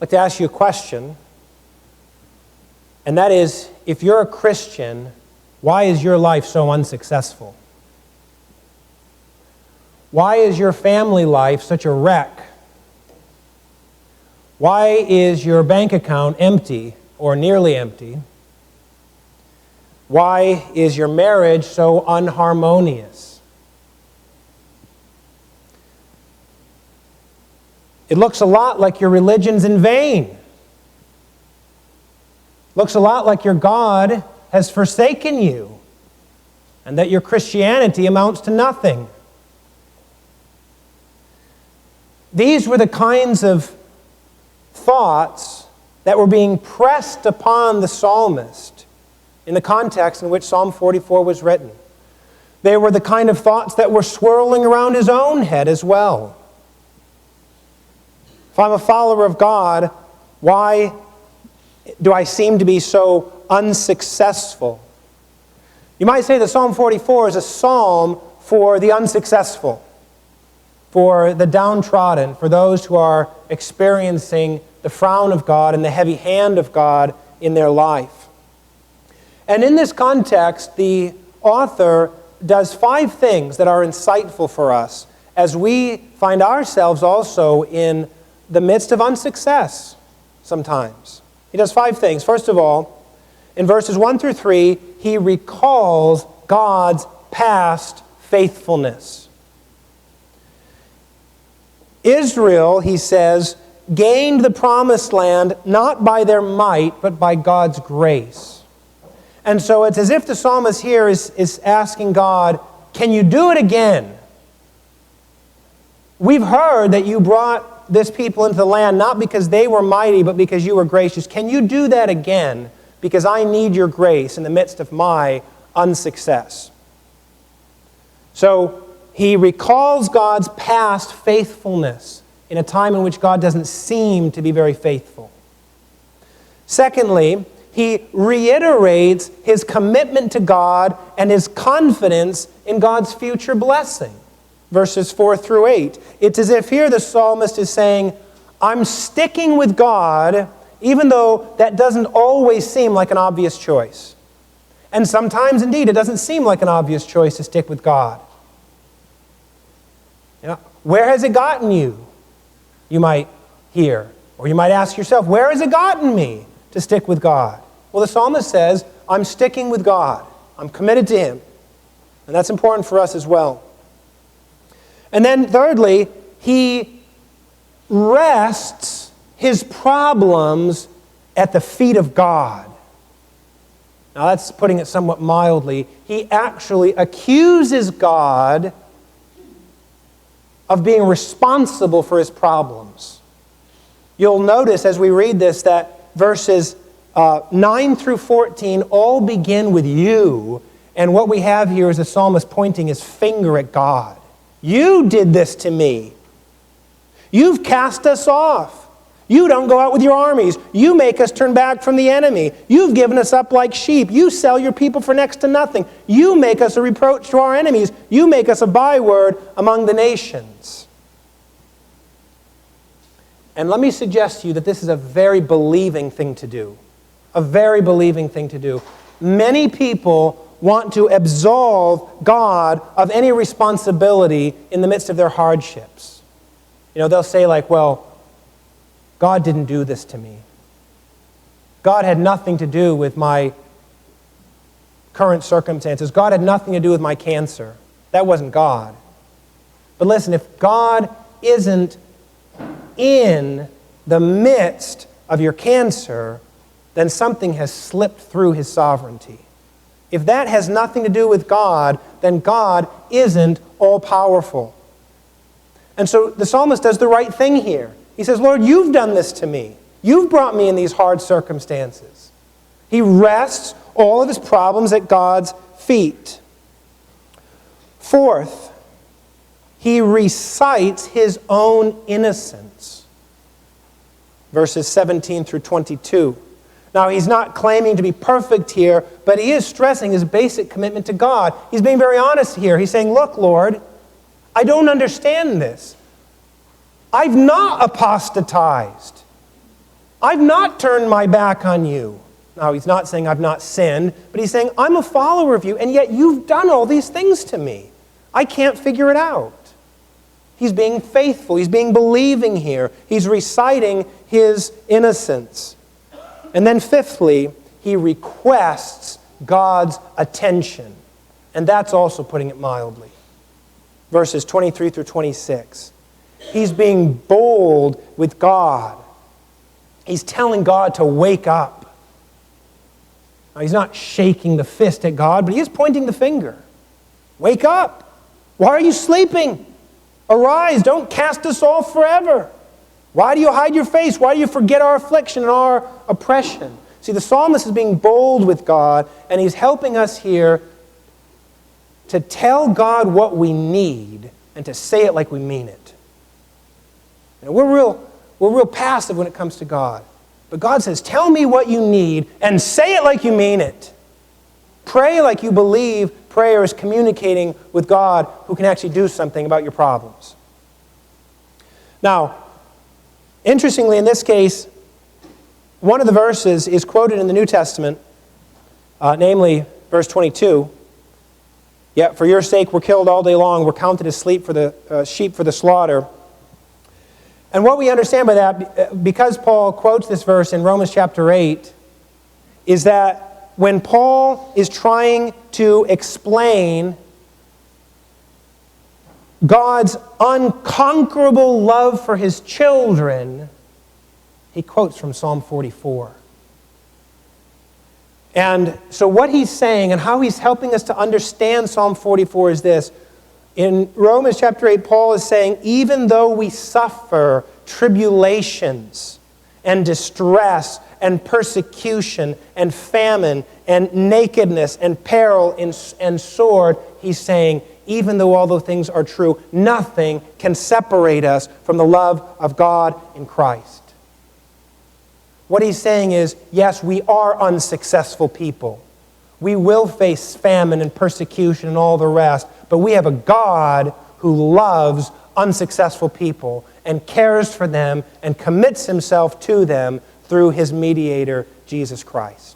like to ask you a question, and that is, if you're a Christian, why is your life so unsuccessful? Why is your family life such a wreck? Why is your bank account empty or nearly empty? Why is your marriage so unharmonious? It looks a lot like your religion's in vain. Looks a lot like your God has forsaken you and that your Christianity amounts to nothing. These were the kinds of thoughts that were being pressed upon the psalmist in the context in which Psalm 44 was written. They were the kind of thoughts that were swirling around his own head as well. If I'm a follower of God, why do I seem to be so unsuccessful? You might say that Psalm 44 is a psalm for the unsuccessful, for the downtrodden, for those who are experiencing the frown of God and the heavy hand of God in their life. And in this context, the author does 5 things that are insightful for us as we find ourselves also in the midst of unsuccess sometimes. He does 5 things. First of all, in verses 1 through 3, he recalls God's past faithfulness. Israel, he says, gained the promised land not by their might, but by God's grace. And so it's as if the psalmist here is asking God, can you do it again? We've heard that you brought this people into the land not because they were mighty, but because you were gracious. Can you do that again? Because I need your grace in the midst of my unsuccess. So he recalls God's past faithfulness in a time in which God doesn't seem to be very faithful. Secondly, he reiterates his commitment to God and his confidence in God's future blessing. Verses 4 through 8. It's as if here the psalmist is saying, I'm sticking with God, even though that doesn't always seem like an obvious choice. And sometimes, indeed, it doesn't seem like an obvious choice to stick with God. You know, where has it gotten you? You might hear. Or you might ask yourself, where has it gotten me to stick with God? Well, the psalmist says, I'm sticking with God. I'm committed to Him. And that's important for us as well. And then thirdly, he rests his problems at the feet of God. Now that's putting it somewhat mildly. He actually accuses God of being responsible for his problems. You'll notice as we read this that verses 9 through 14 all begin with you, and what we have here is the psalmist pointing his finger at God. You did this to me. You've cast us off. You don't go out with your armies. You make us turn back from the enemy. You've given us up like sheep. You sell your people for next to nothing. You make us a reproach to our enemies. You make us a byword among the nations. And let me suggest to you that this is a very believing thing to do. A very believing thing to do. Many people want to absolve God of any responsibility in the midst of their hardships. You know, they'll say like, well, God didn't do this to me. God had nothing to do with my current circumstances. God had nothing to do with my cancer. That wasn't God. But listen, if God isn't in the midst of your cancer, then something has slipped through His sovereignty. If that has nothing to do with God, then God isn't all-powerful. And so the psalmist does the right thing here. He says, Lord, you've done this to me. You've brought me in these hard circumstances. He rests all of his problems at God's feet. Fourth, he recites his own innocence. Verses 17 through 22. Now, he's not claiming to be perfect here, but he is stressing his basic commitment to God. He's being very honest here. He's saying, look, Lord, I don't understand this. I've not apostatized. I've not turned my back on you. Now, he's not saying I've not sinned, but he's saying I'm a follower of you, and yet you've done all these things to me. I can't figure it out. He's being faithful. He's being believing here. He's reciting his innocence. And then fifthly, he requests God's attention. And that's also putting it mildly. Verses 23 through 26. He's being bold with God. He's telling God to wake up. Now, he's not shaking the fist at God, but he is pointing the finger. Wake up. Why are you sleeping? Arise, don't cast us off forever. Why do you hide your face? Why do you forget our affliction and our oppression? See, the psalmist is being bold with God, and he's helping us here to tell God what we need and to say it like we mean it. You know, we're real passive when it comes to God. But God says, tell me what you need and say it like you mean it. Pray like you believe prayer is communicating with God who can actually do something about your problems. Now, interestingly, in this case, one of the verses is quoted in the New Testament, namely verse 22. Yet for your sake we're killed all day long, we're counted as sheep for the slaughter. And what we understand by that, because Paul quotes this verse in Romans chapter 8, is that when Paul is trying to explain God's unconquerable love for his children, he quotes from Psalm 44. And so what he's saying and how he's helping us to understand Psalm 44 is this. In Romans chapter 8, Paul is saying, even though we suffer tribulations and distress and persecution and famine and nakedness and peril and sword, he's saying, even though all those things are true, nothing can separate us from the love of God in Christ. What he's saying is, yes, we are unsuccessful people. We will face famine and persecution and all the rest, but we have a God who loves unsuccessful people and cares for them and commits himself to them through his mediator, Jesus Christ.